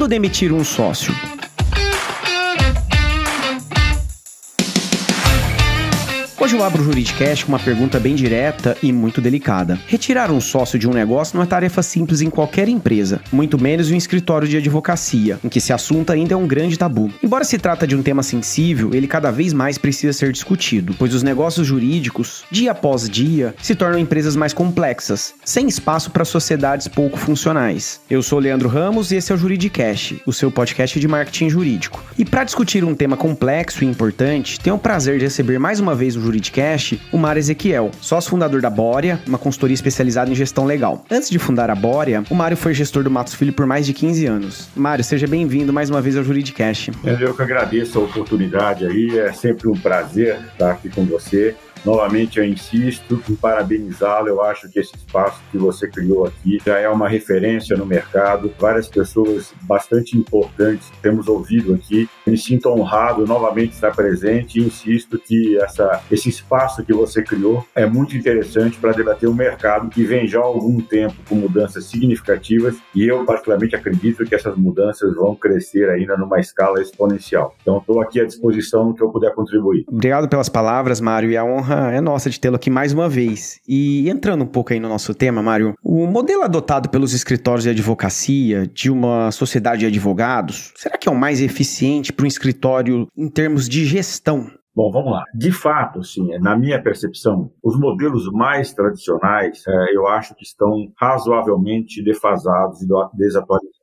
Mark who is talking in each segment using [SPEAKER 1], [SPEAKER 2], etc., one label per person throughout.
[SPEAKER 1] Quando demitir um sócio? Hoje eu abro o Juridicast com uma pergunta bem direta e muito delicada. Retirar um sócio de um negócio não é tarefa simples em qualquer empresa, muito menos em um escritório de advocacia, em que esse assunto ainda é um grande tabu. Embora se trata de um tema sensível, ele cada vez mais precisa ser discutido, pois os negócios jurídicos, dia após dia, se tornam empresas mais complexas, sem espaço para sociedades pouco funcionais. Eu sou Leandro Ramos e esse é o Juridicast, o seu podcast de marketing jurídico. E para discutir um tema complexo e importante, tenho o prazer de receber mais uma vez o Juridicast, o Mário Ezequiel, sócio fundador da Bórea, uma consultoria especializada em gestão legal. Antes de fundar a Bórea, o Mário foi gestor do Matos Filho por mais de 15 anos. Mário, seja bem-vindo mais uma vez ao Juridicast.
[SPEAKER 2] Eu que agradeço a oportunidade aí, é sempre um prazer estar aqui com você. Novamente eu insisto em parabenizá-lo, eu acho que esse espaço que você criou aqui já é uma referência no mercado, várias pessoas bastante importantes temos ouvido aqui, me sinto honrado novamente estar presente e insisto que esse espaço que você criou é muito interessante para debater o mercado que vem já há algum tempo com mudanças significativas e eu particularmente acredito que essas mudanças vão crescer ainda numa escala exponencial. Então estou aqui à disposição no que eu puder contribuir.
[SPEAKER 1] Obrigado pelas palavras, Mário, e a honra é nossa de tê-lo aqui mais uma vez. E entrando um pouco aí no nosso tema, Mário, o modelo adotado pelos escritórios de advocacia de uma sociedade de advogados, será que é o mais eficiente para um escritório em termos de gestão?
[SPEAKER 2] Bom, vamos lá. De fato, sim, na minha percepção, os modelos mais tradicionais, eu acho que estão razoavelmente defasados e desatualizados.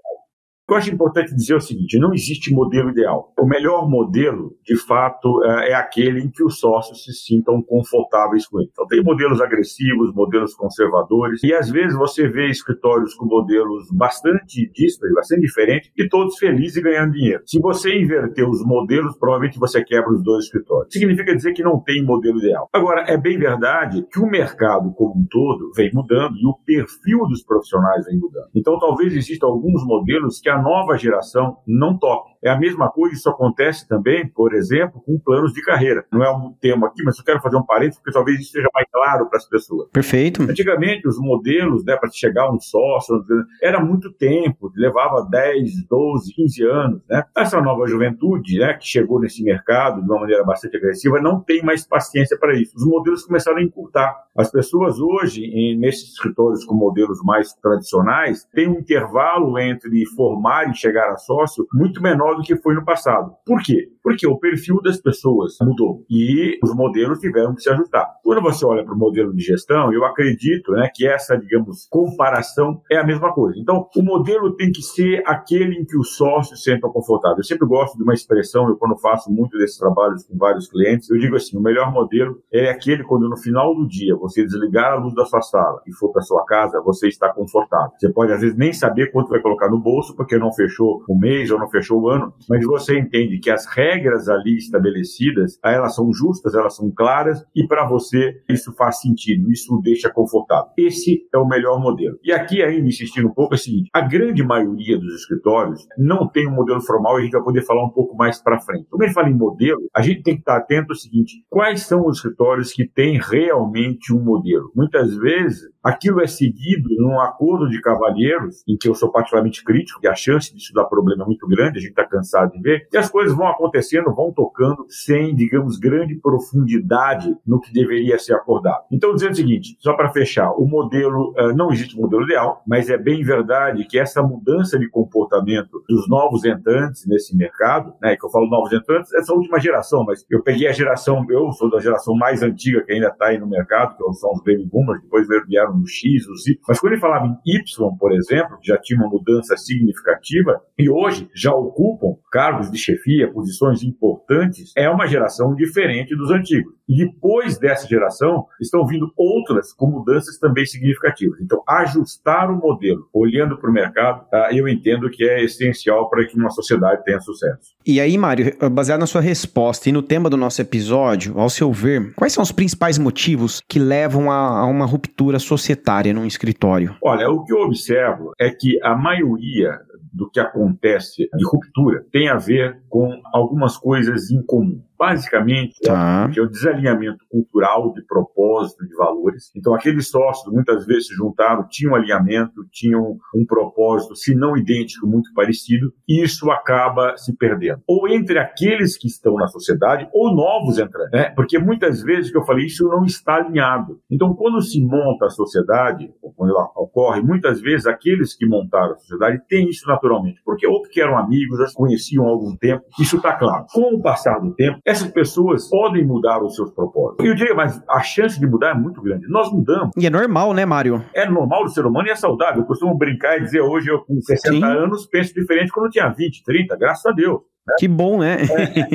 [SPEAKER 2] O que eu acho importante dizer é o seguinte, não existe modelo ideal. O melhor modelo, de fato, é aquele em que os sócios se sintam confortáveis com ele. Então, tem modelos agressivos, modelos conservadores, e às vezes você vê escritórios com modelos bastante díspares, bastante diferentes, e todos felizes e ganhando dinheiro. Se você inverter os modelos, provavelmente você quebra os dois escritórios. Significa dizer que não tem modelo ideal. Agora, é bem verdade que o mercado como um todo vem mudando e o perfil dos profissionais vem mudando. Então, talvez existam alguns modelos que a nova geração não toque. É a mesma coisa, isso acontece também, por exemplo, com planos de carreira. Não é um tema aqui, mas eu quero fazer um parênteses, porque talvez isso seja mais claro para as pessoas.
[SPEAKER 1] Perfeito.
[SPEAKER 2] Antigamente, os modelos, para chegar a um sócio, era muito tempo, levava 10, 12, 15 anos. Essa nova juventude, que chegou nesse mercado de uma maneira bastante agressiva, não tem mais paciência para isso. Os modelos começaram a encurtar. As pessoas hoje, nesses escritórios com modelos mais tradicionais, têm um intervalo entre formar e chegar a sócio muito menor do que foi no passado. Por quê? Porque o perfil das pessoas mudou e os modelos tiveram que se ajustar. Quando você olha para o modelo de gestão, eu acredito que essa, digamos, comparação é a mesma coisa. Então, o modelo tem que ser aquele em que os sócios se sentam confortáveis. Eu sempre gosto de uma expressão, quando faço muito desses trabalhos com vários clientes, eu digo assim, o melhor modelo é aquele quando no final do dia você desligar a luz da sua sala e for para sua casa, você está confortável. Você pode às vezes nem saber quanto vai colocar no bolso, porque não fechou o mês ou não fechou o ano, mas você entende que as regras ali estabelecidas, elas são justas, elas são claras e para você isso faz sentido, isso o deixa confortável. Esse é o melhor modelo. E aqui ainda insistindo um pouco é o seguinte, a grande maioria dos escritórios não tem um modelo formal e a gente vai poder falar um pouco mais para frente. Quando a gente fala em modelo, a gente tem que estar atento ao seguinte, quais são os escritórios que têm realmente um modelo? Muitas vezes aquilo é seguido num acordo de cavalheiros, em que eu sou particularmente crítico, e a chance disso dar problema é muito grande, a gente está cansado de ver, e as coisas vão acontecendo, vão tocando, sem, digamos, grande profundidade no que deveria ser acordado. Então, dizendo o seguinte, só para fechar, o modelo, não existe um modelo ideal, mas é bem verdade que essa mudança de comportamento dos novos entrantes nesse mercado, que eu falo novos entrantes, essa última geração, mas eu peguei a geração, eu sou da geração mais antiga que ainda está aí no mercado, que são os baby boomers, depois vieram no X, no Z, mas quando ele falava em Y, por exemplo, que já tinha uma mudança significativa, e hoje já ocupam cargos de chefia, posições importantes, é uma geração diferente dos antigos. E depois dessa geração, estão vindo outras com mudanças também significativas. Então, ajustar o modelo, olhando para o mercado, eu entendo que é essencial para que uma sociedade tenha sucesso.
[SPEAKER 1] E aí, Mário, baseado na sua resposta e no tema do nosso episódio, ao seu ver, quais são os principais motivos que levam a uma ruptura societária num escritório?
[SPEAKER 2] Olha, o que eu observo é que a maioria do que acontece de ruptura tem a ver com algumas coisas em comum. Basicamente, é o desalinhamento cultural, de propósito, de valores. Então, aqueles sócios, muitas vezes se juntaram, tinham alinhamento, tinham um propósito, se não idêntico, muito parecido, e isso acaba se perdendo. Ou entre aqueles que estão na sociedade, ou novos entrantes, né? Porque muitas vezes, que eu falei, isso não está alinhado. Então, quando se monta a sociedade, ou quando ela ocorre, muitas vezes aqueles que montaram a sociedade têm isso naturalmente, porque outros que eram amigos, já se conheciam há algum tempo, isso está claro. Com o passar do tempo, essas pessoas podem mudar os seus propósitos. Eu diria, mas a chance de mudar é muito grande. Nós mudamos.
[SPEAKER 1] E é normal, né, Mário?
[SPEAKER 2] É normal do ser humano e é saudável. Eu costumo brincar e dizer, hoje eu com 60 anos penso diferente quando eu tinha 20, 30, graças a Deus.
[SPEAKER 1] Que bom, né?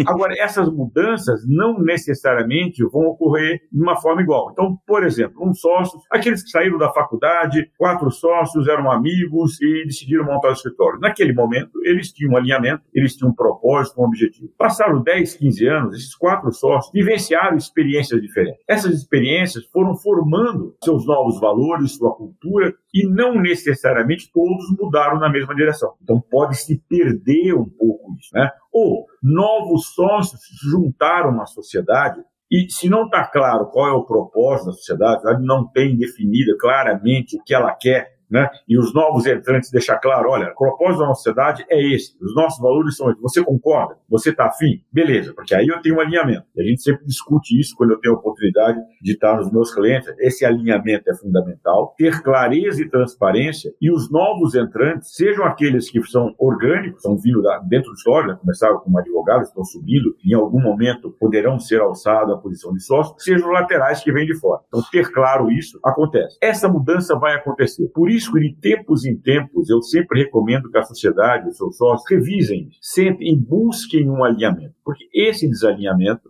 [SPEAKER 2] Agora, essas mudanças não necessariamente vão ocorrer de uma forma igual. Então, por exemplo, um sócio, aqueles que saíram da faculdade, 4 sócios, eram amigos e decidiram montar o escritório. Naquele momento, eles tinham um alinhamento, eles tinham um propósito, um objetivo. Passaram 10, 15 anos, esses 4 sócios vivenciaram experiências diferentes. Essas experiências foram formando seus novos valores, sua cultura, e não necessariamente todos mudaram na mesma direção. Então, pode-se perder um pouco isso, né? Ou novos sócios se juntaram à sociedade e, se não está claro qual é o propósito da sociedade, ela não tem definida claramente o que ela quer, né? E os novos entrantes deixar claro, olha, o propósito da nossa sociedade é esse, os nossos valores são esses, você concorda? Você está afim? Beleza, porque aí eu tenho um alinhamento. E a gente sempre discute isso quando eu tenho a oportunidade de estar nos meus clientes. Esse alinhamento é fundamental, ter clareza e transparência, e os novos entrantes, sejam aqueles que são orgânicos, são vindo dentro do história, né? Começaram como advogados, estão subindo, em algum momento poderão ser alçados à posição de sócio, sejam laterais que vêm de fora. Então, ter claro isso acontece. Essa mudança vai acontecer. Por isso que de tempos em tempos eu sempre recomendo que a sociedade, os seus sócios, revisem, sentem e busquem um alinhamento. Porque esse desalinhamento,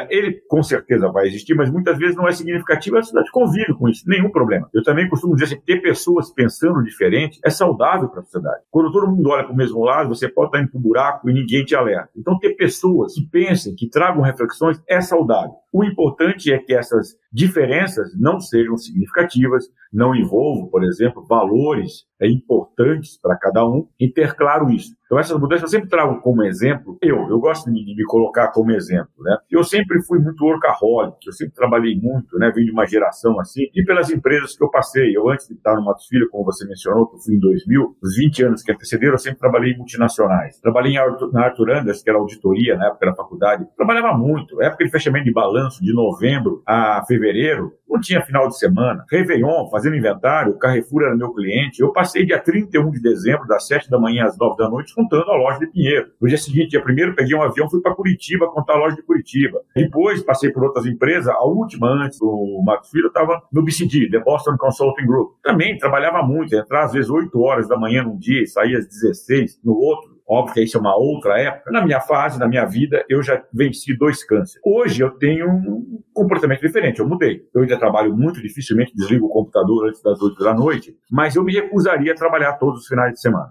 [SPEAKER 2] ele com certeza vai existir, mas muitas vezes não é significativo, a sociedade convive com isso, nenhum problema. Eu também costumo dizer assim, ter pessoas pensando diferente é saudável para a sociedade. Quando todo mundo olha para o mesmo lado, você pode estar indo para o buraco e ninguém te alerta. Então, ter pessoas que pensem, que tragam reflexões, é saudável. O importante é que essas diferenças não sejam significativas, não envolvam, por exemplo, valores importantes para cada um, e ter claro isso. Então, essas mudanças eu sempre trago como exemplo. Eu gosto de me colocar como exemplo, né? Eu sempre fui muito workaholic, eu sempre trabalhei muito, né? Vim de uma geração assim, e pelas empresas que eu passei. Eu, antes de estar no Matos Filho, como você mencionou, que eu fui em 2000, os 20 anos que antecederam, eu sempre trabalhei em multinacionais. Trabalhei na Arthur Andersen, que era auditoria na época da faculdade. Trabalhava muito. Na época de fechamento de balanço, de novembro a fevereiro, não tinha final de semana. Réveillon, fazendo inventário, o Carrefour era meu cliente. Eu passei dia 31 de dezembro, das 7 da manhã às 9 da noite, contando a loja de Pinheiro. No dia seguinte, dia 1º, peguei um avião, fui para Curitiba contar a loja de Curitiba. Depois, passei por outras empresas. A última, antes do Matos Filho, eu estava no BCG, The Boston Consulting Group. Também trabalhava muito, entrava às vezes 8 horas da manhã num dia e saía às 16 no outro. Óbvio que isso é uma outra época. Na minha fase, na minha vida, eu já venci 2 cânceres. Hoje eu tenho um comportamento diferente, eu mudei. Eu ainda trabalho muito, dificilmente desligo o computador antes das 8 da noite, mas eu me recusaria a trabalhar todos os finais de semana.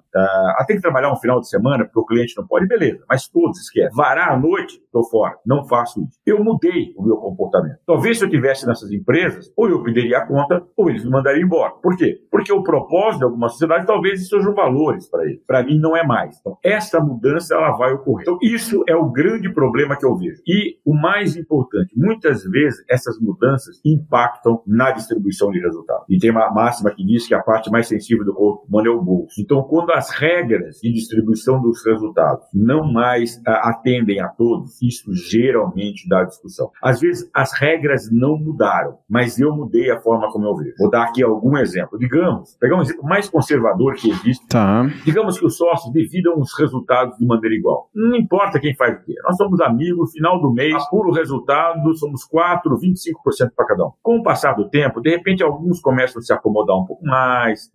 [SPEAKER 2] Tem que trabalhar um final de semana porque o cliente não pode, beleza, mas todos esquecem. Varar à noite, estou fora, não faço isso. Eu mudei o meu comportamento. Talvez se eu estivesse nessas empresas, ou eu pediria a conta, ou eles me mandariam embora. Por quê? Porque o propósito de alguma sociedade talvez sejam valores para eles. Para mim não é mais. Então, essa mudança ela vai ocorrer. Então, isso é o grande problema que eu vejo. E o mais importante, muitas vezes essas mudanças impactam na distribuição de resultados. E tem uma máxima que diz que a parte mais sensível do corpo humano é o bolso. Então, quando as regras de distribuição dos resultados não mais atendem a todos, isso geralmente dá discussão. Às vezes, as regras não mudaram, mas eu mudei a forma como eu vejo. Vou dar aqui algum exemplo. Digamos, pegar um exemplo mais conservador que existe. Digamos que os sócios dividam os resultados de maneira igual. Não importa quem faz o quê. Nós somos amigos, final do mês, apura o resultado, somos 4, 25% para cada um. Com o passar do tempo, de repente, alguns começam a se acomodar um pouco mais,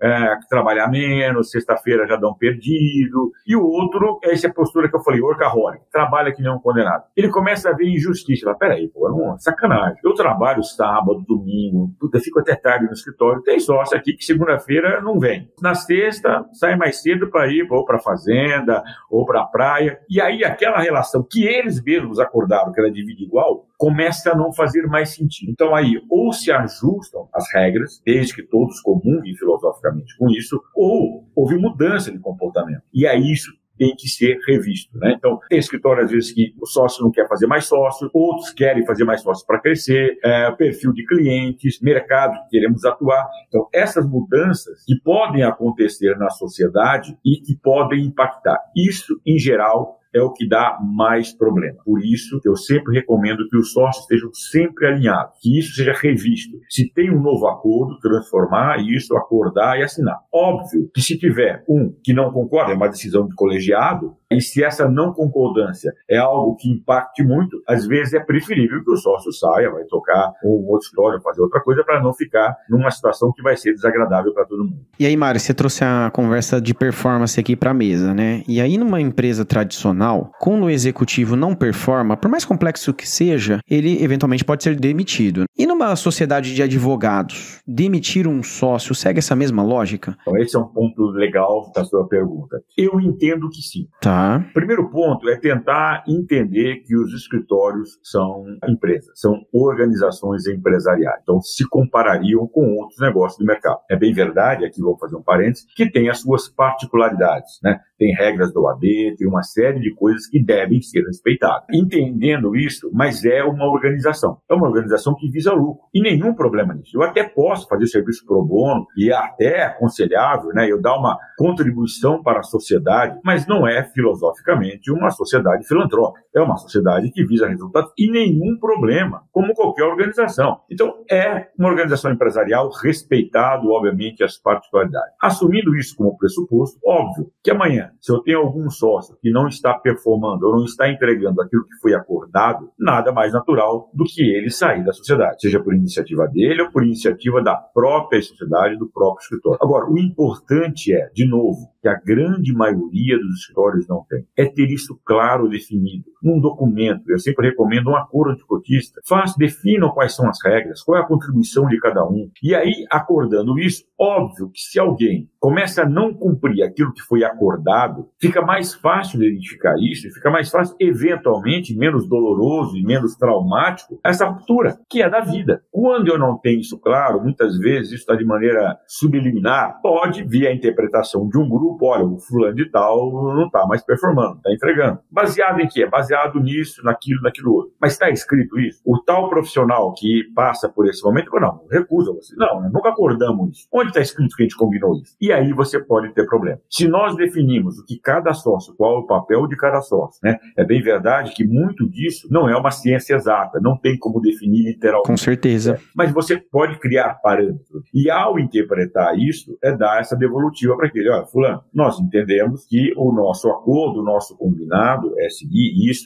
[SPEAKER 2] trabalhar menos, sexta-feira já dão perdido, e o outro, essa é a postura que eu falei, workaholic, trabalha que nem um condenado. mercado. Ele começa a ver injustiça. Fala, peraí, pô, não, sacanagem. Eu trabalho sábado, domingo, eu fico até tarde no escritório. Tem sócio aqui que segunda-feira não vem. Na sexta, sai mais cedo para ir ou para a fazenda ou para a praia. E aí aquela relação que eles mesmos acordaram que era de vida igual, começa a não fazer mais sentido. Então aí, ou se ajustam as regras, desde que todos comunguem filosoficamente com isso, ou houve mudança de comportamento. E aí isso tem que ser revisto, né? Então, tem escritório, às vezes, que o sócio não quer fazer mais sócio, outros querem fazer mais sócio para crescer, perfil de clientes, mercado que queremos atuar. Então, essas mudanças que podem acontecer na sociedade e que podem impactar. Isso, em geral, é o que dá mais problema. Por isso, eu sempre recomendo que os sócios estejam sempre alinhados, que isso seja revisto. Se tem um novo acordo, transformar isso, acordar e assinar. Óbvio que se tiver um que não concorda, é uma decisão de colegiado, e se essa não concordância é algo que impacte muito, às vezes é preferível que o sócio saia, vai tocar um outro escritório, fazer outra coisa, para não ficar numa situação que vai ser desagradável para todo mundo.
[SPEAKER 1] E aí, Mário, você trouxe a conversa de performance aqui para a mesa, né? E aí, numa empresa tradicional, quando o executivo não performa, por mais complexo que seja, ele eventualmente pode ser demitido. E numa sociedade de advogados, demitir um sócio segue essa mesma lógica?
[SPEAKER 2] Então, esse é um ponto legal da sua pergunta. Eu entendo que sim.
[SPEAKER 1] Tá.
[SPEAKER 2] Primeiro ponto é tentar entender que os escritórios são empresas, são organizações empresariais. Então, se comparariam com outros negócios do mercado. É bem verdade, aqui vou fazer um parênteses, que tem as suas particularidades, né? Tem regras da OAB, tem uma série de coisas que devem ser respeitadas. Entendendo isso, mas é uma organização. É uma organização que visa lucro. E nenhum problema nisso. Eu até posso fazer serviço pro bono, e é até aconselhável, né? Eu dar uma contribuição para a sociedade, mas não é filosoficamente uma sociedade filantrópica. É uma sociedade que visa resultados e nenhum problema, como qualquer organização. Então, é uma organização empresarial respeitado, obviamente, as particularidades. Assumindo isso como pressuposto, óbvio que amanhã, se eu tenho algum sócio que não está performando ou não está entregando aquilo que foi acordado, nada mais natural do que ele sair da sociedade, seja por iniciativa dele ou por iniciativa da própria sociedade, do próprio escritório. Agora, o importante é, de novo, que a grande maioria dos escritórios não tem, é ter isso claro definido num documento. Eu sempre recomendo um acordo de cotista. Definam quais são as regras, qual é a contribuição de cada um. E aí, acordando isso, óbvio que se alguém começa a não cumprir aquilo que foi acordado, fica mais fácil de identificar isso, e fica mais fácil, eventualmente, menos doloroso e menos traumático, essa ruptura, que é da vida. Quando eu não tenho isso claro, muitas vezes isso está de maneira subliminar, pode vir a interpretação de um grupo, olha, o fulano de tal não está mais performando, está entregando. Baseado em quê? Baseado nisso, naquilo outro. Mas está escrito isso? O tal profissional que passa por esse momento, não, recusa você. Não, nunca acordamos isso. Onde está escrito que a gente combinou isso? E aí você pode ter problema. Se nós definimos o que cada sócio, qual é o papel de cada sócio, né? É bem verdade que muito disso não é uma ciência exata, não tem como definir literalmente.
[SPEAKER 1] Com certeza.
[SPEAKER 2] Mas você pode criar parâmetros. E ao interpretar isso, é dar essa devolutiva para aquele, olha, fulano, nós entendemos que o nosso acordo, o nosso combinado é seguir isso.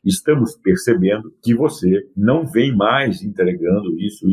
[SPEAKER 2] Estamos percebendo que você não vem mais entregando isso.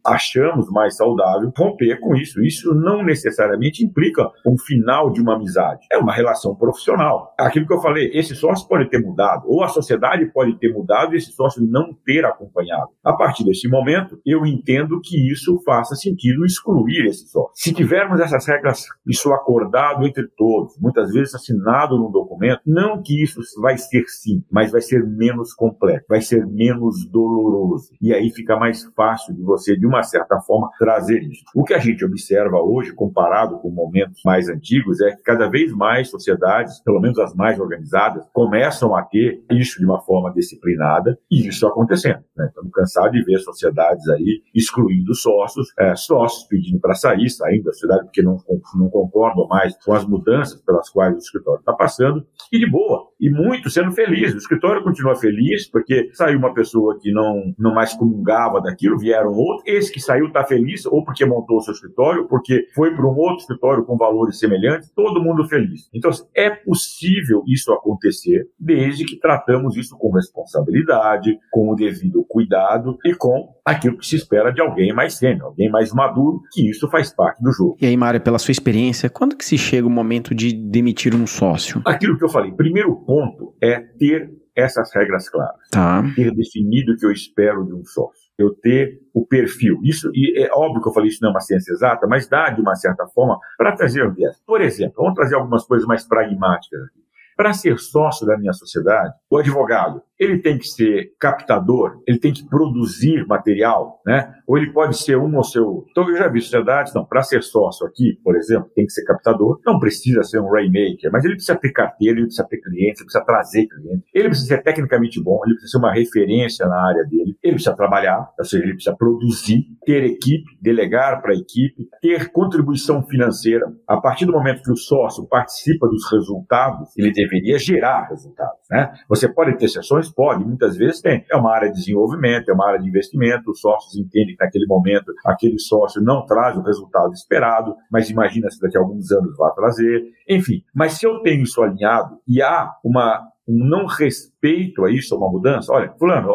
[SPEAKER 2] Achamos mais saudável romper com isso. Isso não necessariamente implica um final de uma amizade. É uma relação profissional. Aquilo que eu falei, esse sócio pode ter mudado, ou a sociedade pode ter mudado e esse sócio não ter acompanhado. A partir desse momento, eu entendo que isso faça sentido excluir esse sócio. Se tivermos essas regras, isso acordado entre todos, muitas vezes assinado num documento, não que isso vai ser sim, mas vai ser menos complexo, vai ser menos doloroso. E aí fica mais fácil de você, de uma certa forma, trazer isso. O que a gente observa hoje, comparado com momentos mais antigos, é que cada vez mais sociedades, pelo menos as mais organizadas, começam a ter isso de uma forma disciplinada e isso acontecendo, né? Estamos cansados de ver sociedades aí excluindo sócios pedindo para saindo da sociedade porque não concordam mais com as mudanças pelas quais o escritório está passando, e de boa, e muito sendo feliz. O escritório continua feliz porque saiu uma pessoa que não mais comungava daquilo, vieram outro, esse que saiu está feliz, ou porque montou o seu escritório, porque foi para um outro escritório com valores semelhantes, todo mundo feliz. Então, é possível isso acontecer, desde que tratamos isso com responsabilidade, com o devido cuidado e com aquilo que se espera de alguém mais sênior, alguém mais maduro, que isso faz parte do jogo.
[SPEAKER 1] E aí, Mário, pela sua experiência, quando que se chega o momento de demitir um sócio?
[SPEAKER 2] Aquilo que eu falei, primeiro ponto é ter essas regras claras.
[SPEAKER 1] Tá.
[SPEAKER 2] Ter definido o que eu espero de um sócio. Eu ter o perfil. Isso, e é óbvio que eu falei isso não é uma ciência exata, mas dá, de uma certa forma, para trazer um viés. Por exemplo, vamos trazer algumas coisas mais pragmáticas aqui. Para ser sócio da minha sociedade, o advogado, ele tem que ser captador, ele tem que produzir material, né? Ou ele pode ser Então, eu já vi sociedades, não, para ser sócio aqui, por exemplo, tem que ser captador, não precisa ser um rainmaker, mas ele precisa ter carteira, ele precisa ter clientes, ele precisa trazer clientes, ele precisa ser tecnicamente bom, ele precisa ser uma referência na área dele, ele precisa trabalhar, ou seja, ele precisa produzir, ter equipe, delegar para a equipe, ter contribuição financeira. A partir do momento que o sócio participa dos resultados, ele deveria gerar resultados, né? Você pode ter sessões? Pode, muitas vezes tem. É uma área de desenvolvimento, é uma área de investimento, os sócios entendem que naquele momento aquele sócio não traz o resultado esperado, mas imagina se daqui a alguns anos vai trazer, enfim. Mas se eu tenho isso alinhado e há um não respeito a isso, a uma mudança, fulano,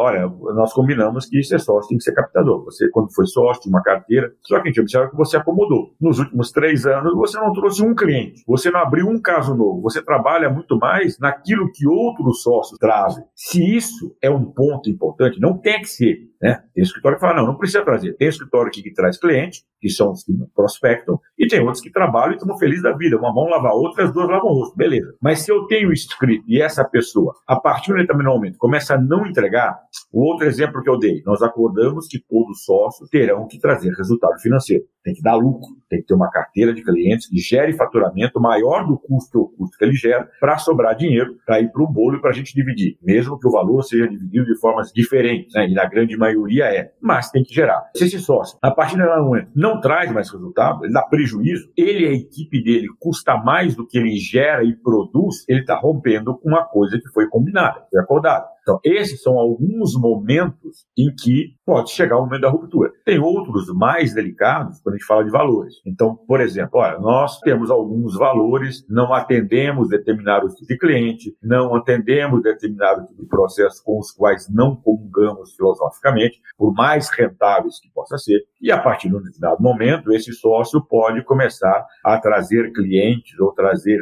[SPEAKER 2] nós combinamos que ser sócio tem que ser captador. Você, quando foi sócio de uma carteira, só que a gente observa que você acomodou. Nos últimos 3 anos, você não trouxe um cliente, você não abriu um caso novo, você trabalha muito mais naquilo que outros sócios trazem. Se isso é um ponto importante, não tem que ser, né? Tem escritório que fala, não precisa trazer. Tem escritório aqui que traz cliente, que são os que prospectam, e tem outros que trabalham e estão felizes da vida. Uma mão lava a outra, as duas lavam o rosto. Beleza. Mas se eu tenho escrito e essa pessoa, a partir de um determinado momento, começa a não entregar, o outro exemplo que eu dei, nós acordamos que todos os sócios terão que trazer resultado financeiro. Tem que dar lucro, tem que ter uma carteira de clientes que gere faturamento maior do custo que ele gera para sobrar dinheiro, para ir para o bolo e para a gente dividir. Mesmo que o valor seja dividido de formas diferentes, né? E na grande maioria mas tem que gerar. Se esse sócio, a partir daquele momento, não traz mais resultado, ele dá prejuízo, ele e a equipe dele custa mais do que ele gera e produz, ele está rompendo com uma coisa que foi combinada, foi acordada. Então, esses são alguns momentos em que pode chegar o momento da ruptura. Tem outros mais delicados quando a gente fala de valores. Então, por exemplo, nós temos alguns valores, não atendemos determinado tipo de cliente, não atendemos determinado tipo de processo com os quais não comungamos filosoficamente, por mais rentáveis que possa ser, e a partir de um determinado momento, esse sócio pode começar a trazer clientes ou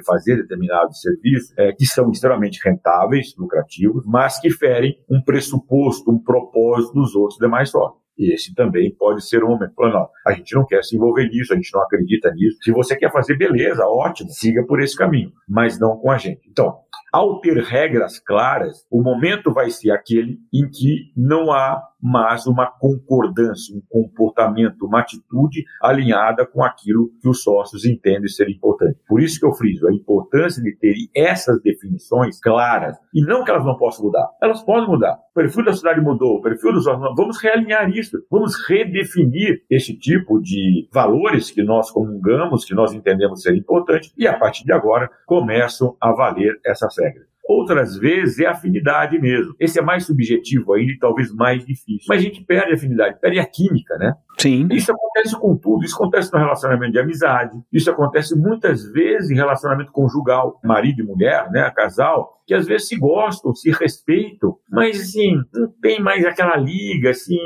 [SPEAKER 2] fazer determinados serviços que são extremamente rentáveis, lucrativos, mas que ferem um pressuposto, um propósito dos outros demais sócios. E esse também pode ser um momento. Não, a gente não quer se envolver nisso, a gente não acredita nisso. Se você quer fazer, beleza, ótimo, siga por esse caminho, mas não com a gente. Então, ao ter regras claras, o momento vai ser aquele em que não há mais uma concordância, um comportamento, uma atitude alinhada com aquilo que os sócios entendem ser importante. Por isso que eu friso a importância de ter essas definições claras, e não que elas não possam mudar. Elas podem mudar. O perfil da cidade mudou, o perfil dos sócios, vamos realinhar isso, vamos redefinir esse tipo de valores que nós comungamos, que nós entendemos ser importantes, e a partir de agora começam a valer essas regras. Outras vezes é afinidade mesmo. Esse é mais subjetivo ainda e talvez mais difícil. Mas a gente perde a afinidade, perde a química, né?
[SPEAKER 1] Sim.
[SPEAKER 2] Isso acontece com tudo. Isso acontece no relacionamento de amizade. Isso acontece muitas vezes em relacionamento conjugal. Marido e mulher, né? Casal, que às vezes se gostam, se respeitam, mas assim, não tem mais aquela liga, assim,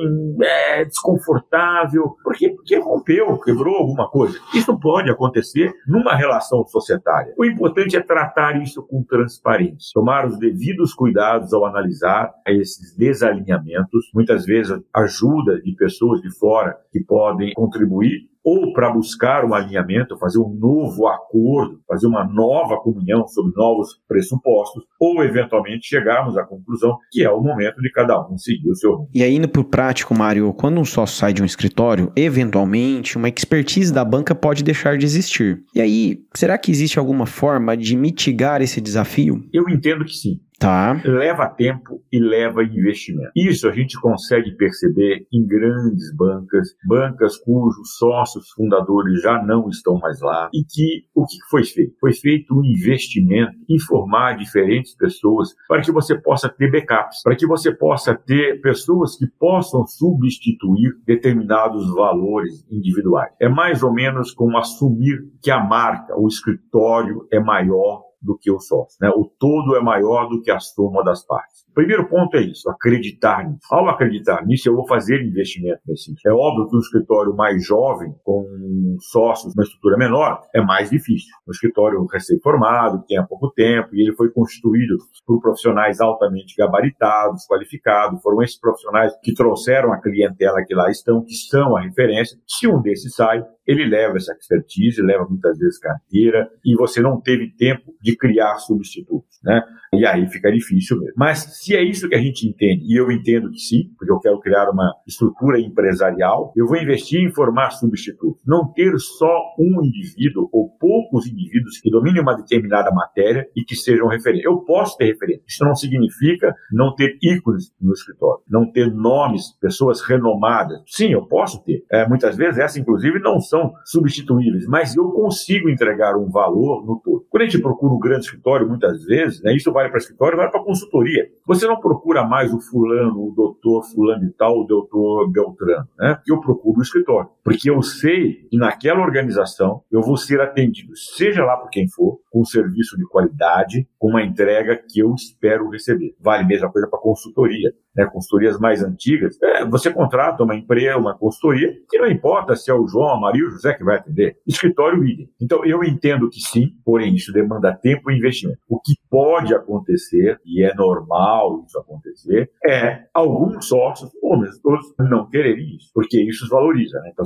[SPEAKER 2] desconfortável. Porque rompeu, quebrou alguma coisa. Isso pode acontecer numa relação societária. O importante é tratar isso com transparência. Tomar os devidos cuidados ao analisar esses desalinhamentos. Muitas vezes ajuda de pessoas de fora que podem contribuir, ou para buscar um alinhamento, fazer um novo acordo, fazer uma nova comunhão sobre novos pressupostos, ou eventualmente chegarmos à conclusão que é o momento de cada um seguir o seu rumo.
[SPEAKER 1] E aí, indo para o prático, Mário, quando um sócio sai de um escritório, eventualmente uma expertise da banca pode deixar de existir. E aí, será que existe alguma forma de mitigar esse desafio?
[SPEAKER 2] Eu entendo que sim.
[SPEAKER 1] Tá.
[SPEAKER 2] Leva tempo e leva investimento. Isso a gente consegue perceber em grandes bancas cujos sócios fundadores já não estão mais lá, e que o que foi feito? Foi feito um investimento em formar diferentes pessoas para que você possa ter backups, para que você possa ter pessoas que possam substituir determinados valores individuais. É mais ou menos como assumir que a marca, o escritório é maior do que o sócio, né? O todo é maior do que a soma das partes. O primeiro ponto é isso, acreditar nisso. Ao acreditar nisso, eu vou fazer investimento nesse. É óbvio que um escritório mais jovem, com sócios, uma estrutura menor, é mais difícil. Um escritório recém-formado, que tem há pouco tempo, e ele foi constituído por profissionais altamente gabaritados, qualificados, foram esses profissionais que trouxeram a clientela que lá estão, que são a referência. Se um desses sai, ele leva essa expertise, leva muitas vezes carteira, e você não teve tempo de criar substitutos, né? E aí fica difícil mesmo. Mas se é isso que a gente entende, e eu entendo que sim, porque eu quero criar uma estrutura empresarial, eu vou investir em formar substitutos. Não ter só um indivíduo ou poucos indivíduos que dominem uma determinada matéria e que sejam referentes. Eu posso ter referentes. Isso não significa não ter ícones no escritório, não ter nomes, pessoas renomadas. Sim, eu posso ter. Muitas vezes essas, inclusive, não são substituíveis, mas eu consigo entregar um valor no todo. Quando a gente procura um grande escritório, muitas vezes, né, isso vale para escritório, vale para consultoria. Você não procura mais o fulano, o doutor fulano e tal, o doutor Beltrano, né? Eu procuro o escritório, porque eu sei que naquela organização eu vou ser atendido, seja lá por quem for, com um serviço de qualidade, com uma entrega que eu espero receber. Vale a mesma coisa para consultoria, né? Consultorias mais antigas, você contrata uma empresa, uma consultoria, e não importa se é o João, a Maria ou o José que vai atender. Escritório idem. Então eu entendo que sim, porém isso demanda tempo e investimento. O que pode acontecer, e é normal isso acontecer, é alguns sócios, ou mesmo todos, não quererem isso, porque isso os valoriza, né? Então,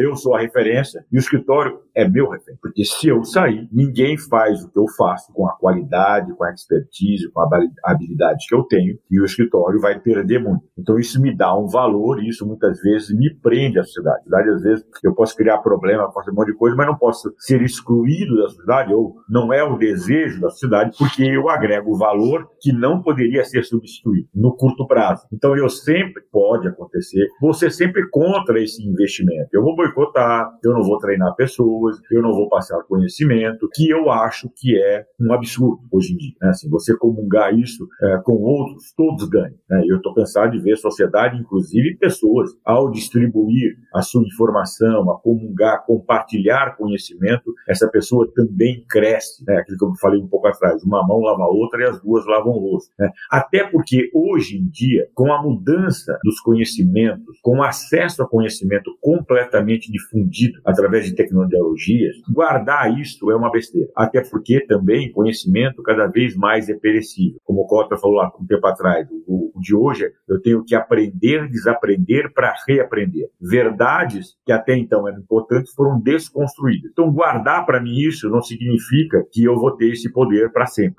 [SPEAKER 2] eu sou a referência e o escritório é meu referência. Porque se eu sair, ninguém faz o que eu faço com a qualidade, com a expertise, com a habilidade que eu tenho, e o escritório vai perder muito. Então isso me dá um valor e isso muitas vezes me prende à sociedade. A sociedade, às vezes, eu posso criar problema, posso fazer um monte de coisa, mas não posso ser excluído da sociedade, ou não é o desejo da sociedade, porque eu agrego valor que não poderia ser substituído no curto prazo. Então eu sempre, pode acontecer, vou ser sempre contra esse investimento. Eu vou boicotar, eu não vou treinar pessoas, eu não vou passar conhecimento, que eu acho que é um absurdo hoje em dia, né? Assim, você comungar isso com outros, todos ganham, né? Eu estou cansado de ver a sociedade, inclusive pessoas, ao distribuir a sua informação, a comungar, compartilhar conhecimento, essa pessoa também cresce, né? Aquilo que eu falei um pouco atrás, uma mão lava a outra e as duas lavam o rosto, né? Até porque hoje em dia, com a mudança dos conhecimentos, com o acesso a conhecimento completamente difundido através de tecnologias, guardar isso é uma besteira. Até porque também conhecimento cada vez mais é perecível. Como o Cota falou lá um tempo atrás, o de hoje eu tenho que aprender, desaprender para reaprender. Verdades que até então eram importantes foram desconstruídas. Então guardar para mim isso não significa que eu vou ter esse poder para sempre.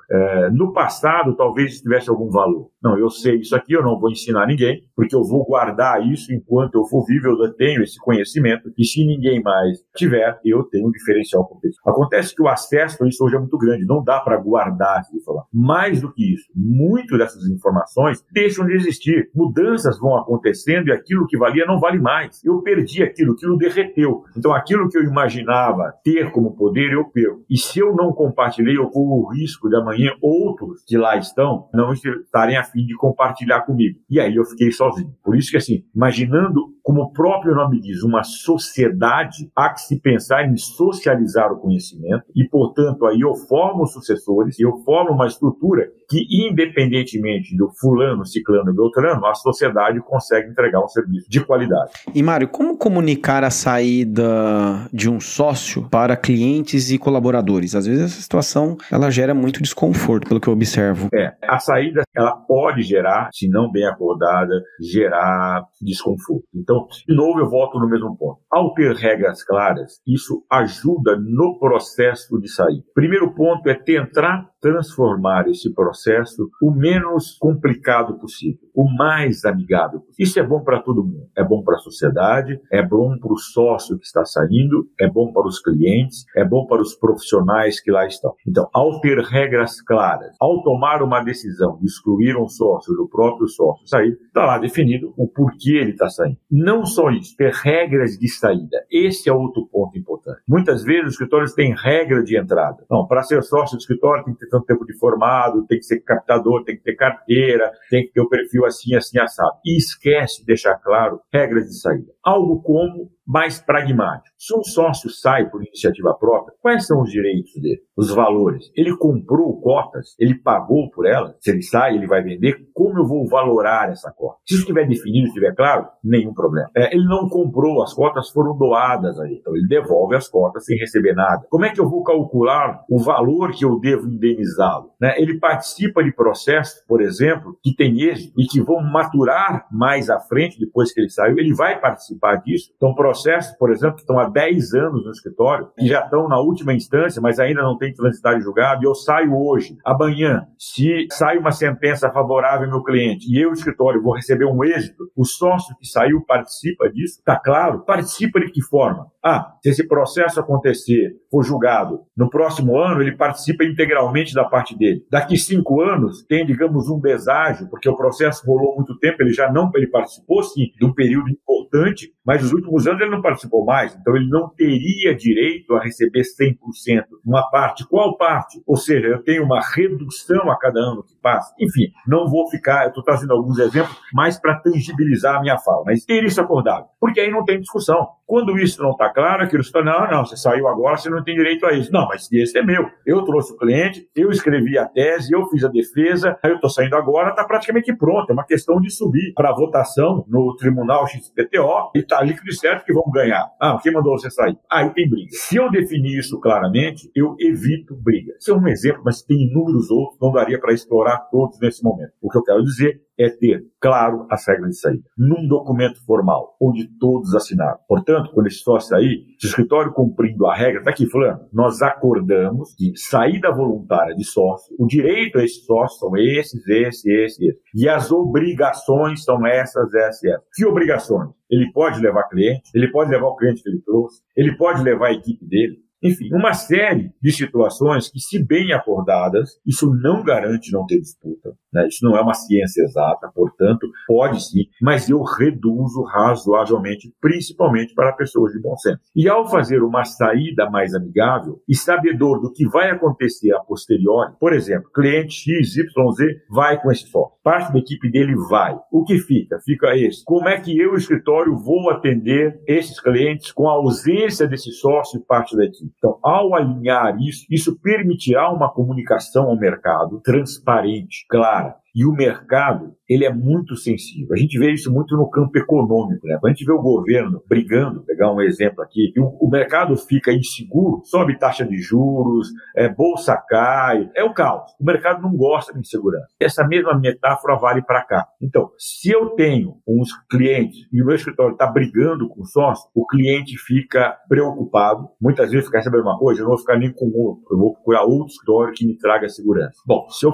[SPEAKER 2] No passado talvez tivesse algum valor. Não, eu sei isso aqui, eu não vou ensinar ninguém, porque eu vou guardar isso enquanto eu for vivo, eu tenho esse conhecimento, e se ninguém mais tiver, eu tenho um diferencial competitivo. Acontece que o acesso a isso hoje é muito grande, não dá para guardar, se falar. Mais do que isso, muito dessas informações deixam de existir, mudanças vão acontecendo e aquilo que valia não vale mais. Eu perdi aquilo derreteu. Então aquilo que eu imaginava ter como poder, eu perco. E se eu não compartilhei, eu corro o risco de amanhã outros que lá estão não estarem a fim de compartilhar comigo. E aí eu fiquei sozinho. Por isso que assim, imaginando, como o próprio nome diz, uma sociedade, há que se pensar em socializar o conhecimento e, portanto, aí eu formo sucessores, eu formo uma estrutura que, independentemente do fulano, ciclano e beltrano, a sociedade consegue entregar um serviço de qualidade.
[SPEAKER 1] E, Mário, como comunicar a saída de um sócio para clientes e colaboradores? Às vezes essa situação, ela gera muito desconforto, pelo que eu observo.
[SPEAKER 2] A saída, ela pode gerar, se não bem acordada, gerar desconforto. Então, de novo, eu volto no mesmo ponto. Ao ter regras claras, isso ajuda no processo de sair. Primeiro ponto é tentar transformar esse processo o menos complicado possível, o mais amigável possível. Isso é bom para todo mundo. É bom para a sociedade, é bom para o sócio que está saindo, é bom para os clientes, é bom para os profissionais que lá estão. Então, ao ter regras claras, ao tomar uma decisão de excluir um sócio do próprio sócio sair, está lá definido o porquê ele está saindo. Não só isso, ter regras de saída. Esse é outro ponto importante. Muitas vezes os escritórios têm regra de entrada. Não, para ser sócio do escritório tem que ter tanto tempo de formado, tem que ser captador, tem que ter carteira, tem que ter o perfil assim, assim, assado. E esquece de deixar claro regras de saída. Algo como mais pragmático. Se um sócio sai por iniciativa própria, quais são os direitos dele? Os valores. Ele comprou cotas, ele pagou por elas. Se ele sai, ele vai vender. Como eu vou valorar essa cota? Se isso estiver definido, estiver claro, nenhum problema. Ele não comprou, as cotas foram doadas a ele. Então ele devolve as cotas sem receber nada. Como é que eu vou calcular o valor que eu devo indenizá-lo? Ele participa de processos, por exemplo, que tem êxito e que vão maturar mais à frente, depois que ele saiu, ele vai participar disso. Então, processos, por exemplo, que estão há 10 anos no escritório, que já estão na última instância, mas ainda não tem transitado em julgado, e eu saio hoje, amanhã, se sai uma sentença favorável ao meu cliente e eu, o escritório, vou receber um êxito, o sócio que saiu participa disso, está claro? Participa de que forma? Se esse processo acontecer, for julgado no próximo ano, ele participa integralmente da parte dele. Daqui 5 anos, tem, digamos, um deságio, porque o processo rolou muito tempo, ele participou, sim, de um período importante, mas nos últimos anos ele não participou mais, então ele não teria direito a receber 100%. Uma parte, qual parte? Ou seja, eu tenho uma redução a cada ano que passa. Enfim, não vou ficar, eu estou trazendo alguns exemplos mais para tangibilizar a minha fala, mas ter isso acordado, porque aí não tem discussão. Quando isso não está claro, aquilo está, não, você saiu agora, você não tem direito a isso. Não, mas esse é meu. Eu trouxe o cliente, eu escrevi a tese, eu fiz a defesa, aí eu estou saindo agora, está praticamente pronto. É uma questão de subir para a votação no Tribunal XPTO e está líquido e certo que vamos ganhar. Quem mandou você sair? Aí tem briga. Se eu definir isso claramente, eu evito briga. Isso é um exemplo, mas tem inúmeros outros, não daria para explorar todos nesse momento. O que eu quero dizer é ter claro as regras de saída, num documento formal, onde todos assinaram. Portanto, quando esse sócio sair, se o escritório cumprindo a regra, está aqui, fulano, nós acordamos que saída voluntária de sócio, o direito a esse sócio são esses. E as obrigações são essas. Que obrigações? Ele pode levar cliente, ele pode levar o cliente que ele trouxe, ele pode levar a equipe dele. Enfim, uma série de situações que, se bem acordadas, isso não garante não ter disputa, né? Isso não é uma ciência exata, portanto, pode sim, mas eu reduzo razoavelmente, principalmente para pessoas de bom senso. E ao fazer uma saída mais amigável e sabedor do que vai acontecer a posteriori, por exemplo, cliente XYZ vai com esse sócio, parte da equipe dele vai. O que fica? Fica esse. Como é que eu, o escritório, vou atender esses clientes com a ausência desse sócio e parte da equipe? Então, ao alinhar isso permitirá uma comunicação ao mercado transparente, clara. E o mercado, ele é muito sensível. A gente vê isso muito no campo econômico, né? Quando a gente vê o governo brigando, pegar um exemplo aqui, e o mercado fica inseguro, sobe taxa de juros, bolsa cai, é o caos. O mercado não gosta de insegurança. Essa mesma metáfora vale para cá. Então, se eu tenho uns clientes e o meu escritório está brigando com o sócio, o cliente fica preocupado. Muitas vezes fica sabendo uma coisa, eu não vou ficar nem com outro, eu vou procurar outro escritório que me traga segurança. Bom, se eu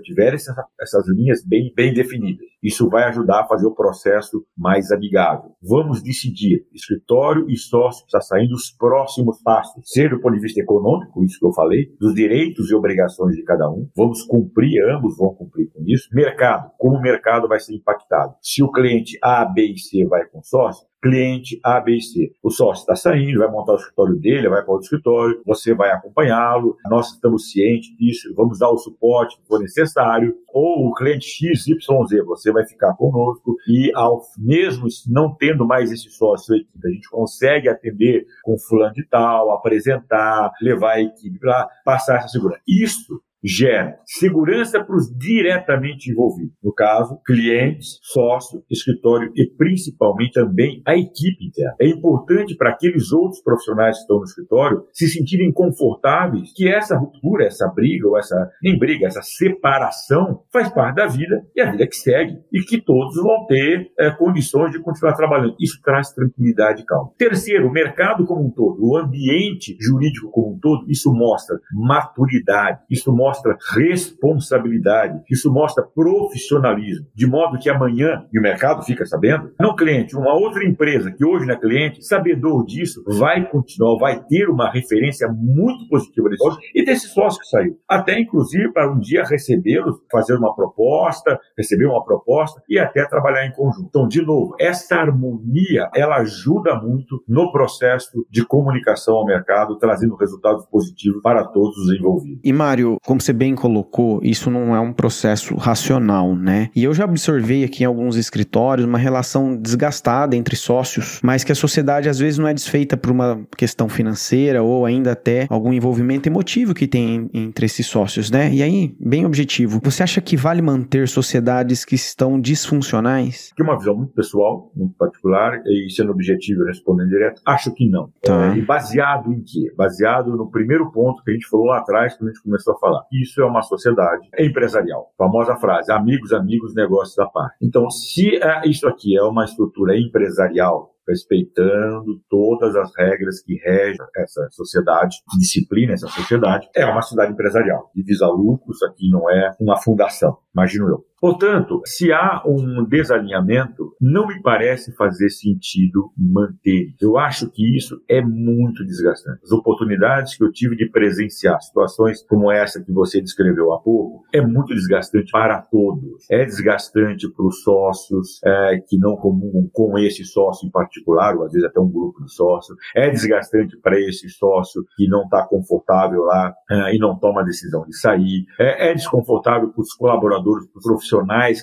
[SPEAKER 2] tiver essas linhas bem definidas, isso vai ajudar a fazer o processo mais amigável. Vamos decidir, escritório e sócio está saindo os próximos passos, seja do ponto de vista econômico, isso que eu falei, dos direitos e obrigações de cada um, vamos cumprir, ambos vão cumprir com isso. Mercado, como o mercado vai ser impactado. Se o cliente A, B e C vai com sócio, cliente A, B e C. O sócio está saindo, vai montar o escritório dele, vai para outro escritório, você vai acompanhá-lo, nós estamos cientes disso, vamos dar o suporte que for necessário, ou o cliente XYZ, você vai ficar conosco e mesmo não tendo mais esse sócio, a gente consegue atender com fulano de tal, apresentar, levar a equipe para passar essa segurança. Isso gera segurança para os diretamente envolvidos. No caso, clientes, sócio, escritório e principalmente também a equipe interna. É importante para aqueles outros profissionais que estão no escritório se sentirem confortáveis que essa ruptura, essa briga, ou essa separação faz parte da vida e a vida que segue e que todos vão ter condições de continuar trabalhando. Isso traz tranquilidade e calma. Terceiro, o mercado como um todo, o ambiente jurídico como um todo, isso mostra maturidade, isso mostra responsabilidade, isso mostra profissionalismo, de modo que amanhã, e o mercado fica sabendo, não cliente, uma outra empresa que hoje não é cliente, sabedor disso, vai continuar, vai ter uma referência muito positiva desse sócio e desse sócio que saiu. Até, inclusive, para um dia recebê-los, receber uma proposta e até trabalhar em conjunto. Então, de novo, essa harmonia, ela ajuda muito no processo de comunicação ao mercado, trazendo resultados positivos para todos os envolvidos.
[SPEAKER 1] E, Mário, como como você bem colocou, isso não é um processo racional, né? E eu já observei aqui em alguns escritórios uma relação desgastada entre sócios, mas que a sociedade às vezes não é desfeita por uma questão financeira ou ainda até algum envolvimento emotivo que tem entre esses sócios, né? E aí, bem objetivo, você acha que vale manter sociedades que estão disfuncionais?
[SPEAKER 2] Que é uma visão muito pessoal, muito particular, e sendo objetivo, respondendo direto, acho que não.
[SPEAKER 1] Tá.
[SPEAKER 2] E baseado em quê? Baseado no primeiro ponto que a gente falou lá atrás, quando a gente começou a falar. Isso é uma sociedade empresarial. Famosa frase, amigos, negócios à parte. Então, se isso aqui é uma estrutura empresarial, respeitando todas as regras que regem essa sociedade, que disciplina essa sociedade, é uma sociedade empresarial. De visa lucro, isso aqui não é uma fundação, imagino eu. Portanto, se há um desalinhamento, não me parece fazer sentido manter. Eu acho que isso é muito desgastante. As oportunidades que eu tive de presenciar situações como essa que você descreveu há pouco, é muito desgastante para todos. É desgastante para os sócios que não comungam com esse sócio em particular, ou às vezes até um grupo de sócios. É desgastante para esse sócio que não está confortável lá e não toma a decisão de sair. É desconfortável para os colaboradores, para os profissionais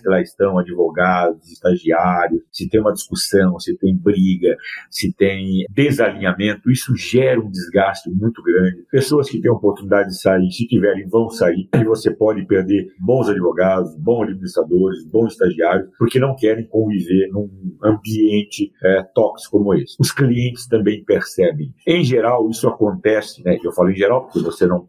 [SPEAKER 2] que lá estão, advogados, estagiários, se tem uma discussão, se tem briga, se tem desalinhamento, isso gera um desgaste muito grande. Pessoas que têm a oportunidade de sair, se tiverem, vão sair, e você pode perder bons advogados, bons administradores, bons estagiários, porque não querem conviver num ambiente tóxico como esse. Os clientes também percebem. Em geral, isso acontece, né? Eu falo em geral porque você não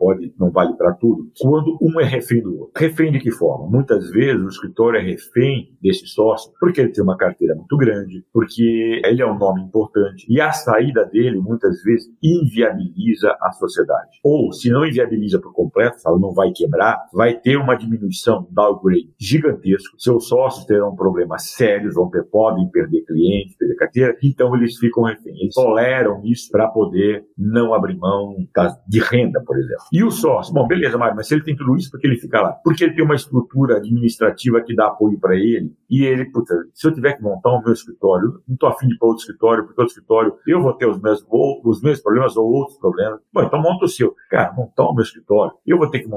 [SPEAKER 2] vale para tudo, quando um é refém do outro. Refém de que forma? Muitas vezes o escritório é refém desse sócio porque ele tem uma carteira muito grande, porque ele é um nome importante e a saída dele muitas vezes inviabiliza a sociedade. Ou se não inviabiliza por completo, ela não vai quebrar, vai ter uma diminuição, downgrade gigantesco. Seus sócios terão problemas sérios, podem perder clientes, perder carteira, então eles ficam refém. Eles toleram isso para poder não abrir mão de renda, por exemplo. E o sócio? Bom, beleza, mas se ele tem tudo isso, por que ele fica lá? Porque ele tem uma estrutura administrativa que dá apoio para ele, e ele, se eu tiver que montar o meu escritório, não estou afim de ir para outro escritório, porque outro escritório eu vou ter os mesmos problemas ou outros problemas. Bom, então monta o seu. Cara, montar o meu escritório, eu vou ter que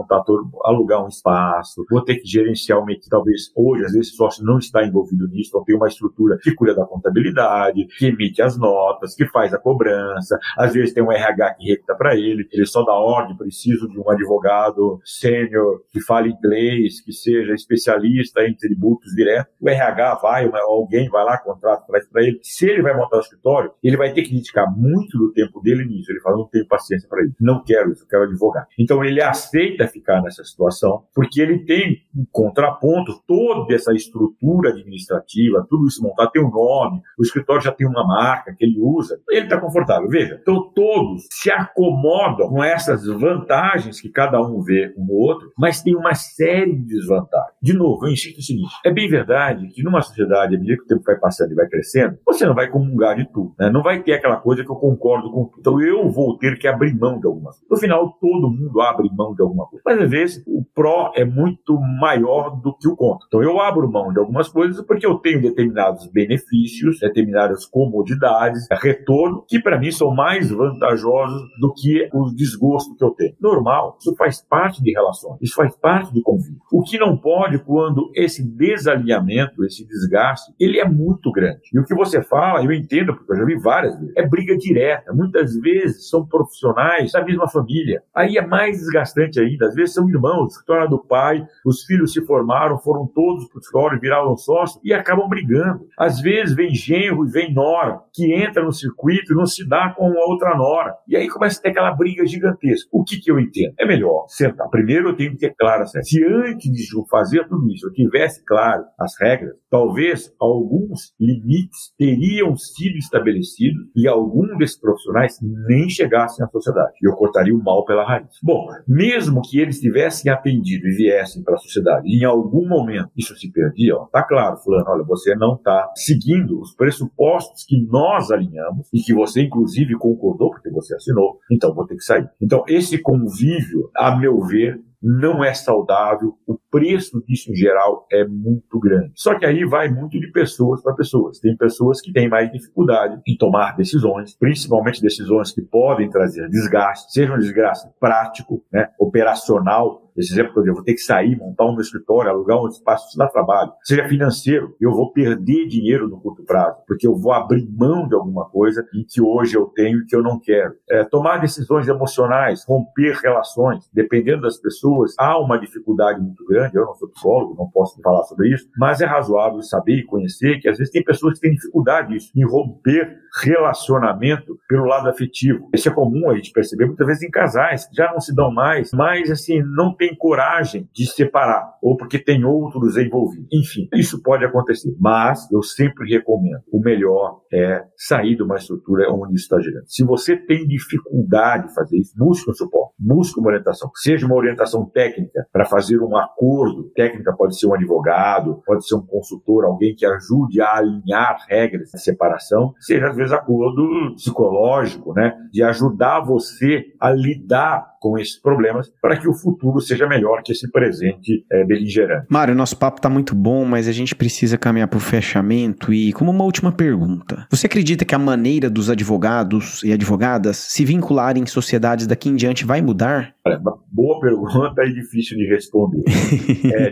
[SPEAKER 2] alugar um espaço, vou ter que gerenciar uma equipe, talvez hoje, às vezes, o sócio não está envolvido nisso, então tem uma estrutura que cuida da contabilidade, que emite as notas, que faz a cobrança, às vezes tem um RH que recruta para ele só dá ordem, preciso de um advogado sênior que fale inglês, que seja especialista em tributos diretos, o RH alguém vai lá, contrata, traz para ele. Se ele vai montar o escritório, ele vai ter que dedicar muito do tempo dele nisso. Ele fala, não tenho paciência para isso, não quero isso, eu quero advogar. Então ele aceita ficar nessa situação, porque ele tem um contraponto, toda essa estrutura administrativa, tudo isso montado, tem um nome, o escritório já tem uma marca que ele usa, ele está confortável. Veja, então todos se acomodam com essas vantagens que cada um vê um no outro, mas tem uma série de desvantagens. De novo, eu insisto o seguinte, é bem verdade que numa sociedade, à medida que o tempo vai passando e vai crescendo, você não vai comungar de tudo, né? Não vai ter aquela coisa que eu concordo com tudo. Então eu vou ter que abrir mão de algumas coisas. No final, todo mundo abre mão de alguma coisa. Mas às vezes, o pró é muito maior do que o contra. Então eu abro mão de algumas coisas porque eu tenho determinados benefícios, determinadas comodidades, retorno, que para mim são mais vantajosos do que o desgosto que eu tenho. Normal, isso faz parte de relações, isso faz parte de convívio. O que não pode, quando esse desalinhamento, esse desgaste, ele é muito grande. E o que você fala, eu entendo, porque eu já vi várias vezes, é briga direta. Muitas vezes são profissionais da mesma família. Aí é mais desgastante ainda. Às vezes são irmãos, escritório do pai, os filhos se formaram, foram todos para o escritório, viraram sócios e acabam brigando. Às vezes vem genro e vem nora, que entra no circuito e não se dá com a outra nora. E aí começa a ter aquela briga gigantesca. O que eu entendo? É melhor sentar. Primeiro eu tenho que ter claro, se antes de fazer tudo isso eu tivesse claro as regras, talvez alguns limites teriam sido estabelecidos e algum desses profissionais nem chegassem à sociedade. E eu cortaria o mal pela raiz. Bom, mesmo que eles tivessem atendido e viessem para a sociedade, e em algum momento isso se perdia, tá claro, fulano, olha, você não está seguindo os pressupostos que nós alinhamos e que você inclusive concordou porque você assinou, então vou ter que sair. Então esse convívio, a meu ver, não é saudável, o preço disso em geral é muito grande. Só que aí vai muito de pessoas para pessoas. Tem pessoas que têm mais dificuldade em tomar decisões, principalmente decisões que podem trazer desgaste, seja um desgaste prático, né, operacional, esse exemplo que eu vou ter que sair, montar um escritório, alugar um espaço, isso dá trabalho. Seja financeiro, eu vou perder dinheiro no curto prazo, porque eu vou abrir mão de alguma coisa em que hoje eu tenho e que eu não quero. Tomar decisões emocionais, romper relações, dependendo das pessoas, há uma dificuldade muito grande. Eu não sou psicólogo, não posso falar sobre isso, mas é razoável saber e conhecer que às vezes tem pessoas que têm dificuldade nisso, em romper relacionamento pelo lado afetivo. Isso é comum a gente perceber muitas vezes em casais que já não se dão mais, mas assim, não tem coragem de separar, ou porque tem outros envolvidos. Enfim, isso pode acontecer, mas eu sempre recomendo, o melhor é sair de uma estrutura onde isso está girando. Se você tem dificuldade de fazer isso, busque um suporte, busque uma orientação, seja uma orientação técnica para fazer um acordo. Técnica pode ser um advogado, pode ser um consultor, alguém que ajude a alinhar regras de separação, seja às vezes acordo psicológico, né, de ajudar você a lidar com esses problemas para que o futuro seja melhor que esse presente beligerante.
[SPEAKER 1] Mário, nosso papo está muito bom, mas a gente precisa caminhar para o fechamento e como uma última pergunta. Você acredita que a maneira dos advogados e advogadas se vincularem em sociedades daqui em diante vai mudar?
[SPEAKER 2] Uma boa pergunta e difícil de responder.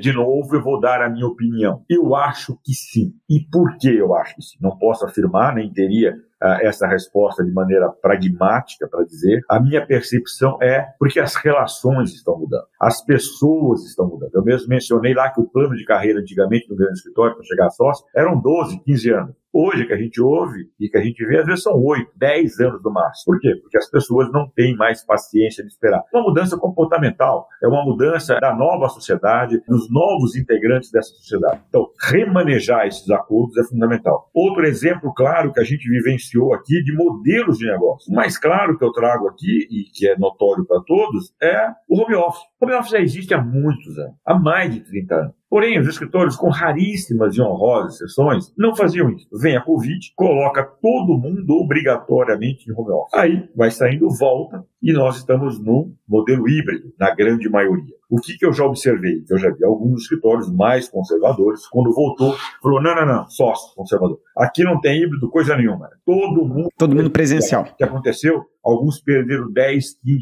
[SPEAKER 2] De novo, eu vou dar a minha opinião. Eu acho que sim. E por que eu acho que sim? Não posso afirmar, nem teria essa resposta de maneira pragmática para dizer. A minha percepção é porque as relações estão mudando, as pessoas estão mudando. Eu mesmo mencionei lá que o plano de carreira antigamente no grande escritório para chegar a sócio eram 12, 15 anos. Hoje, que a gente ouve e que a gente vê, às vezes são 8, 10 anos no máximo. Por quê? Porque as pessoas não têm mais paciência de esperar. Uma mudança comportamental, é uma mudança da nova sociedade, dos novos integrantes dessa sociedade. Então, remanejar esses acordos é fundamental. Outro exemplo claro que a gente vivenciou aqui de modelos de negócio. O mais claro que eu trago aqui, e que é notório para todos, é o home office. O home office já existe há muitos anos, há mais de 30 anos. Porém, os escritórios, com raríssimas e honrosas exceções, não faziam isso. Vem a Covid, coloca todo mundo obrigatoriamente em home office. Aí vai saindo, volta, e nós estamos no modelo híbrido, na grande maioria. O que eu já observei? Eu já vi alguns escritórios mais conservadores, quando voltou, falou, não, sócio conservador. Aqui não tem híbrido, coisa nenhuma. Todo mundo
[SPEAKER 1] presencial.
[SPEAKER 2] O que aconteceu? Alguns perderam 10, 15,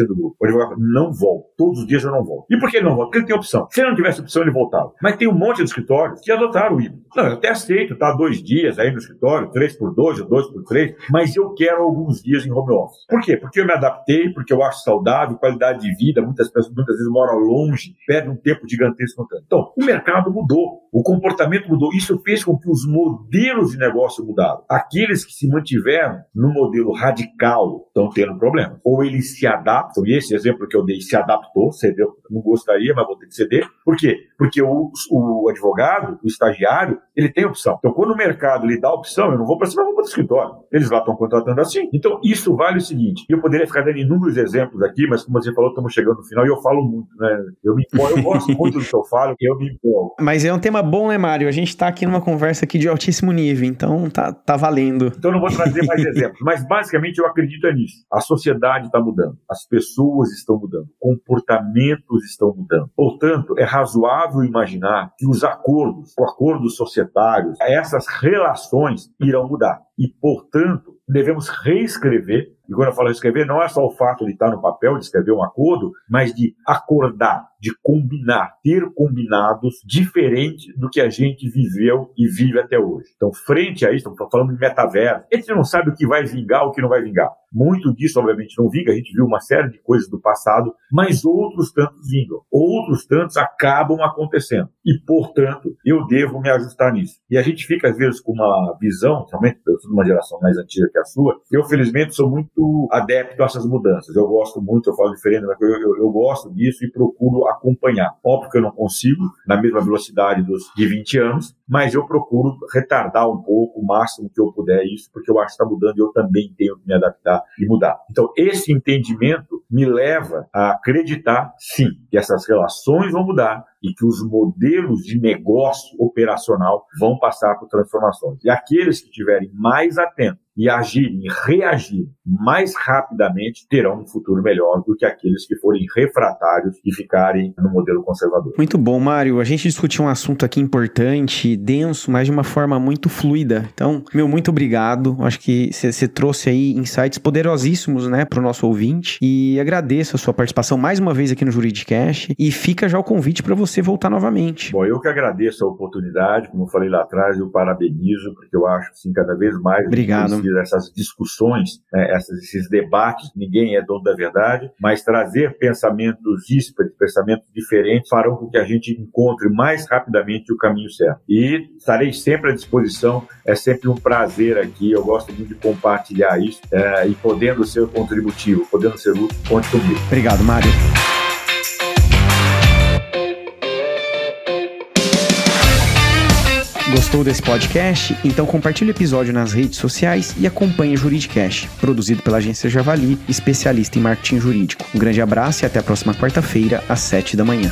[SPEAKER 2] 20% do grupo. O advogado não volta. Todos os dias eu não volto. E por que ele não volta? Porque ele tem opção. Se ele não tivesse opção, ele voltava. Mas tem um monte de escritórios que adotaram o híbrido. Não, eu até aceito, tá 2 dias aí no escritório, 3x2 ou 2x3, mas eu quero alguns dias em home office. Por quê? Porque eu me adaptei, porque eu acho saudável, qualidade de vida, muitas pessoas muitas vezes moram longe, perdem um tempo gigantesco. Então, o mercado mudou, o comportamento mudou. Isso fez com que os modelos de negócio mudaram. Aqueles que se mantiveram no modelo radical estão tendo problemas. Ou eles se adaptam, e esse exemplo que eu dei se adaptou, cedeu, não gostaria, mas vou ter que ceder. Por quê? Porque o advogado, o estagiário, ele tem opção. Então, quando o mercado lhe dá opção, eu não vou para cima, eu vou para o escritório. Eles lá estão contratando assim. Então, isso vale o seguinte, eu poderia ficar dando inúmeros exemplos aqui, mas como você falou, estamos chegando no final e eu falo muito, né? Eu gosto muito do que eu falo, e eu me empolgo.
[SPEAKER 1] Mas é um tema bom, né, Mário? A gente está aqui numa conversa aqui de altíssimo nível, então tá valendo.
[SPEAKER 2] Então, não vou trazer mais exemplos, mas basicamente eu acredito nisso. A sociedade está mudando, as pessoas estão mudando, comportamentos estão mudando. Portanto, é razoável imaginar que os acordos societários, essas relações irão mudar. E, portanto, devemos reescrever. E quando eu falo reescrever, não é só o fato de estar no papel, de escrever um acordo, mas de acordar, de combinar, ter combinados diferentes do que a gente viveu e vive até hoje. Então, frente a isso, estamos falando de metaverso, a gente não sabe o que vai vingar, o que não vai vingar. Muito disso, obviamente, não vinga, a gente viu uma série de coisas do passado, mas outros tantos vingam, outros tantos acabam acontecendo. E, portanto, eu devo me ajustar nisso. E a gente fica, às vezes, com uma visão, realmente, eu sou de uma geração mais antiga que a sua, eu, felizmente, sou muito adepto a essas mudanças. Eu gosto muito, eu falo diferente, eu gosto disso e procuro acompanhar. Óbvio que eu não consigo na mesma velocidade de 20 anos, mas eu procuro retardar um pouco, o máximo que eu puder isso, porque eu acho que está mudando e eu também tenho que me adaptar e mudar. Então, esse entendimento me leva a acreditar, sim, que essas relações vão mudar e que os modelos de negócio operacional vão passar por transformações. E aqueles que estiverem mais atentos e agirem e reagirem mais rapidamente terão um futuro melhor do que aqueles que forem refratários e ficarem no modelo conservador.
[SPEAKER 1] Muito bom, Mário. A gente discutiu um assunto aqui importante, denso, mas de uma forma muito fluida. Então, muito obrigado. Acho que você trouxe aí insights poderosíssimos, né, para o nosso ouvinte. E agradeço a sua participação mais uma vez aqui no Juridicast. E fica já o convite para você voltar novamente.
[SPEAKER 2] Bom, eu que agradeço a oportunidade. Como eu falei lá atrás, eu parabenizo, porque eu acho que assim, cada vez mais
[SPEAKER 1] obrigado.
[SPEAKER 2] Essas discussões, esses debates, ninguém é dono da verdade, mas trazer pensamentos díspares, pensamentos diferentes, farão com que a gente encontre mais rapidamente o caminho certo. E estarei sempre à disposição, é sempre um prazer aqui, eu gosto muito de compartilhar isso, e podendo ser contributivo, podendo ser útil, conte comigo.
[SPEAKER 1] Obrigado, Mário. Gostou desse podcast? Então compartilhe o episódio nas redes sociais e acompanhe o Juridicast, produzido pela agência Javali, especialista em marketing jurídico. Um grande abraço e até a próxima quarta-feira, às 7 da manhã.